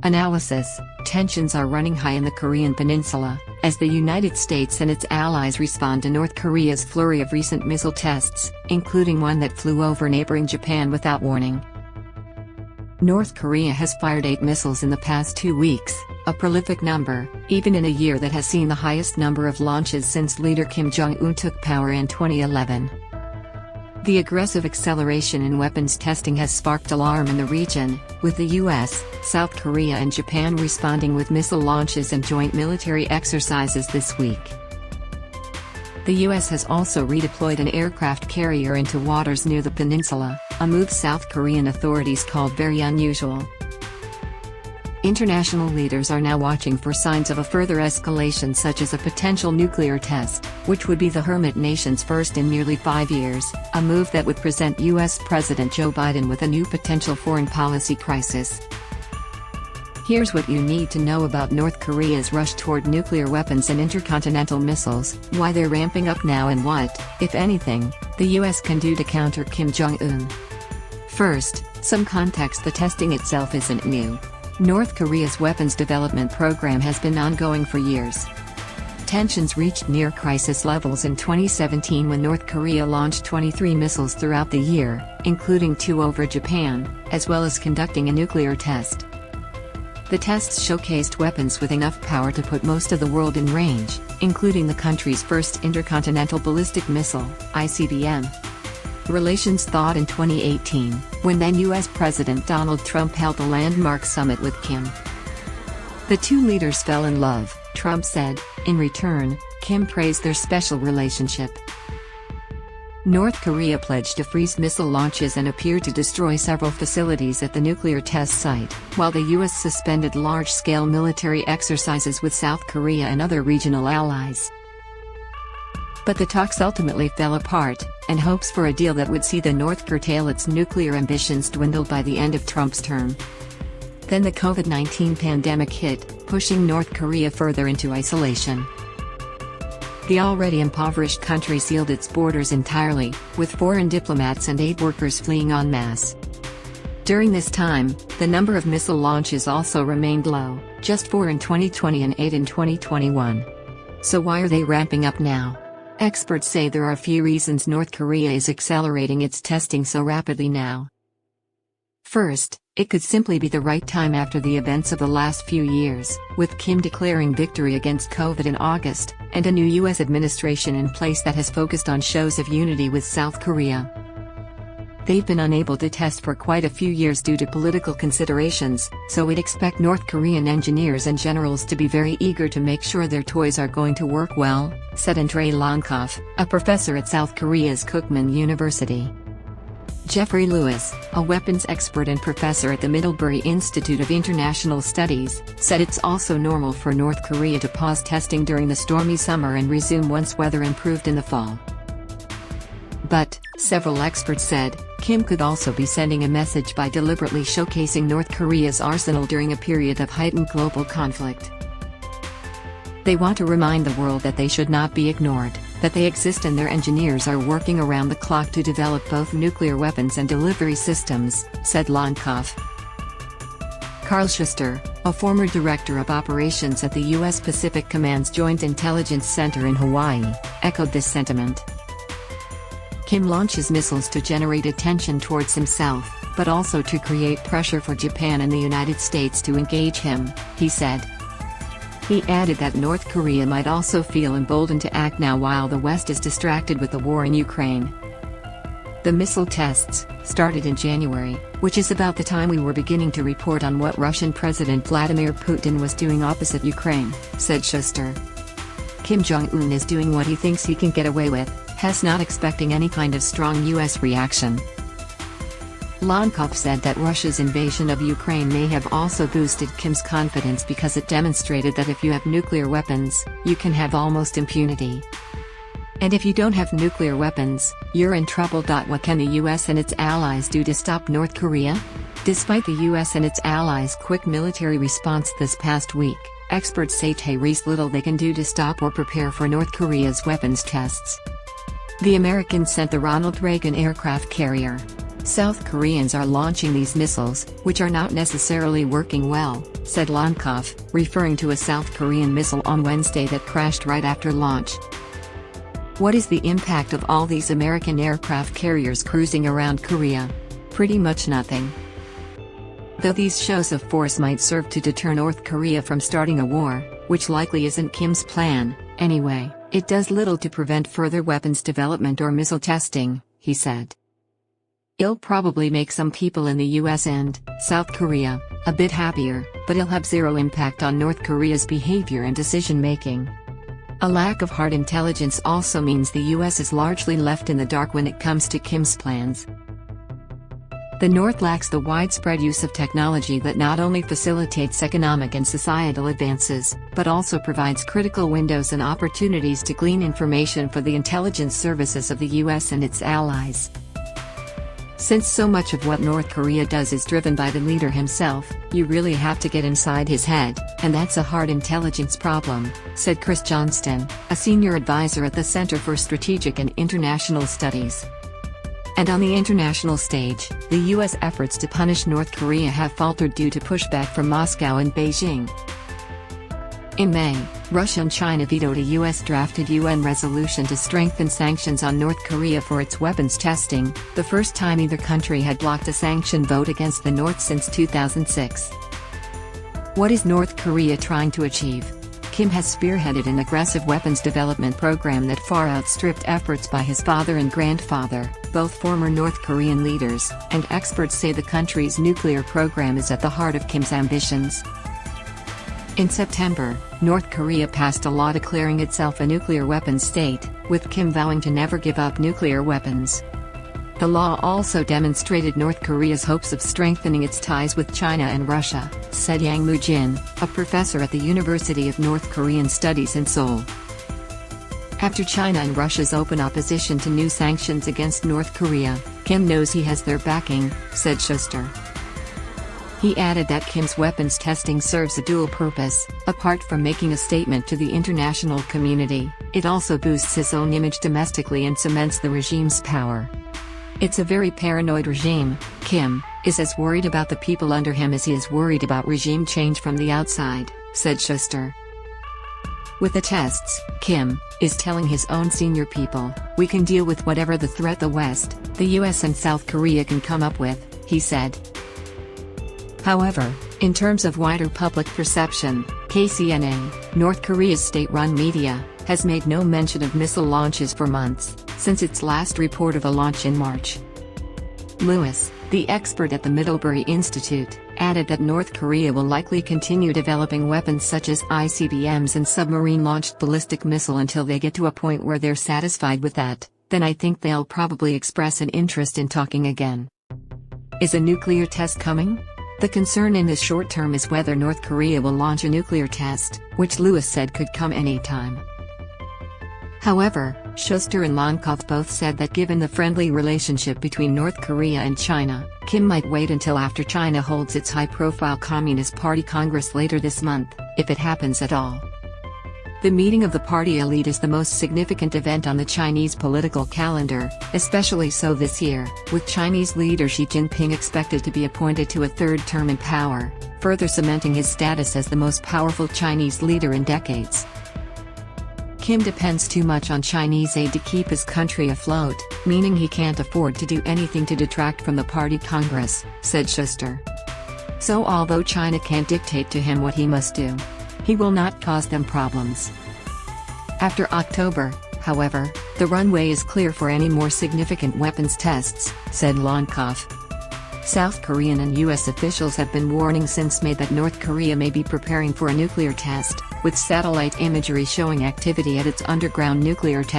Analysis: tensions are running high in the Korean Peninsula, as the United States and its allies respond to North Korea's flurry of recent missile tests, including one that flew over neighboring Japan without warning. North Korea has fired 8 missiles in the past 2 weeks, a prolific number, even in a year that has seen the highest number of launches since leader Kim Jong-un took power in 2011. The aggressive acceleration in weapons testing has sparked alarm in the region, with the US, South Korea and Japan responding with missile launches and joint military exercises this week. The US has also redeployed an aircraft carrier into waters near the peninsula, a move South Korean authorities called very unusual. International leaders are now watching for signs of a further escalation, such as a potential nuclear test, which would be the hermit nation's first in nearly 5 years, a move that would present US President Joe Biden with a new potential foreign policy crisis. Here's what you need to know about North Korea's rush toward nuclear weapons and intercontinental missiles, why they're ramping up now and what, if anything, the US can do to counter Kim Jong-un. First, some context: the testing itself isn't new. North Korea's weapons development program has been ongoing for years. Tensions reached near crisis levels in 2017 when North Korea launched 23 missiles throughout the year, including 2 over Japan, as well as conducting a nuclear test. The tests showcased weapons with enough power to put most of the world in range, including the country's first intercontinental ballistic missile, ICBM. Relations thawed in 2018, when then US President Donald Trump held a landmark summit with Kim. The two leaders fell in love, Trump said. In return, Kim praised their special relationship. North Korea pledged to freeze missile launches and appeared to destroy several facilities at the nuclear test site, while the US suspended large-scale military exercises with South Korea and other regional allies. But the talks ultimately fell apart, and hopes for a deal that would see the North curtail its nuclear ambitions dwindled by the end of Trump's term. Then the COVID-19 pandemic hit, pushing North Korea further into isolation. The already impoverished country sealed its borders entirely, with foreign diplomats and aid workers fleeing en masse. During this time, the number of missile launches also remained low, just 4 in 2020 and 8 in 2021. So why are they ramping up now? Experts say there are a few reasons North Korea is accelerating its testing so rapidly now. First, it could simply be the right time after the events of the last few years, with Kim declaring victory against COVID in August, and a new US administration in place that has focused on shows of unity with South Korea. They've been unable to test for quite a few years due to political considerations, so we'd expect North Korean engineers and generals to be very eager to make sure their toys are going to work well, said Andrei Lonkov, a professor at South Korea's Kookmin University. Jeffrey Lewis, a weapons expert and professor at the Middlebury Institute of International Studies, said it's also normal for North Korea to pause testing during the stormy summer and resume once weather improved in the fall. But, several experts said, Kim could also be sending a message by deliberately showcasing North Korea's arsenal during a period of heightened global conflict. They want to remind the world that they should not be ignored, that they exist and their engineers are working around the clock to develop both nuclear weapons and delivery systems, said Lonkov. Carl Schuster, a former director of operations at the U.S. Pacific Command's Joint Intelligence Center in Hawaii, echoed this sentiment. Kim launches missiles to generate attention towards himself, but also to create pressure for Japan and the United States to engage him, he said. He added that North Korea might also feel emboldened to act now while the West is distracted with the war in Ukraine. The missile tests started in January, which is about the time we were beginning to report on what Russian President Vladimir Putin was doing opposite Ukraine, said Schuster. Kim Jong-un is doing what he thinks he can get away with, not expecting any kind of strong US reaction. Lonkov said that Russia's invasion of Ukraine may have also boosted Kim's confidence because it demonstrated that if you have nuclear weapons, you can have almost impunity. And if you don't have nuclear weapons, you're in trouble. What can the US and its allies do to stop North Korea? Despite the US and its allies' quick military response this past week, experts say there is little they can do to stop or prepare for North Korea's weapons tests. The Americans sent the Ronald Reagan aircraft carrier. South Koreans are launching these missiles, which are not necessarily working well, said Lonkov, referring to a South Korean missile on Wednesday that crashed right after launch. What is the impact of all these American aircraft carriers cruising around Korea? Pretty much nothing. Though these shows of force might serve to deter North Korea from starting a war, which likely isn't Kim's plan, anyway, it does little to prevent further weapons development or missile testing, he said. It'll probably make some people in the US and South Korea a bit happier, but it'll have zero impact on North Korea's behavior and decision-making. A lack of hard intelligence also means the US is largely left in the dark when it comes to Kim's plans. The North lacks the widespread use of technology that not only facilitates economic and societal advances, but also provides critical windows and opportunities to glean information for the intelligence services of the US and its allies. Since so much of what North Korea does is driven by the leader himself, you really have to get inside his head, and that's a hard intelligence problem, said Chris Johnston, a senior advisor at the Center for Strategic and International Studies. And on the international stage, the US efforts to punish North Korea have faltered due to pushback from Moscow and Beijing. In May, Russia and China vetoed a US-drafted UN resolution to strengthen sanctions on North Korea for its weapons testing, the first time either country had blocked a sanction vote against the North since 2006. What is North Korea trying to achieve? Kim has spearheaded an aggressive weapons development program that far outstripped efforts by his father and grandfather, both former North Korean leaders, and experts say the country's nuclear program is at the heart of Kim's ambitions. In September, North Korea passed a law declaring itself a nuclear weapons state, with Kim vowing to never give up nuclear weapons. The law also demonstrated North Korea's hopes of strengthening its ties with China and Russia, said Yang Moo-jin, a professor at the University of North Korean Studies in Seoul. After China and Russia's open opposition to new sanctions against North Korea, Kim knows he has their backing, said Schuster. He added that Kim's weapons testing serves a dual purpose. Apart from making a statement to the international community, it also boosts his own image domestically and cements the regime's power. It's a very paranoid regime. Kim is as worried about the people under him as he is worried about regime change from the outside, said Schuster. With the tests, Kim is telling his own senior people, "We can deal with whatever the threat the West, the US and South Korea can come up with," he said. However, in terms of wider public perception, KCNA, North Korea's state-run media, has made no mention of missile launches for months, since its last report of a launch in March. Lewis, the expert at the Middlebury Institute, added that North Korea will likely continue developing weapons such as ICBMs and submarine-launched ballistic missile until they get to a point where they're satisfied with that. Then I think they'll probably express an interest in talking again. Is a nuclear test coming? The concern in the short term is whether North Korea will launch a nuclear test, which Lewis said could come any time. However, Schuster and Lonkov both said that given the friendly relationship between North Korea and China, Kim might wait until after China holds its high-profile Communist Party Congress later this month, if it happens at all. The meeting of the party elite is the most significant event on the Chinese political calendar, especially so this year, with Chinese leader Xi Jinping expected to be appointed to a third term in power, further cementing his status as the most powerful Chinese leader in decades. Kim depends too much on Chinese aid to keep his country afloat, meaning he can't afford to do anything to detract from the party Congress, said Schuster. So although China can't dictate to him what he must do, he will not cause them problems. After October, however, the runway is clear for any more significant weapons tests, said Lonkov. South Korean and US officials have been warning since May that North Korea may be preparing for a nuclear test, with satellite imagery showing activity at its underground nuclear test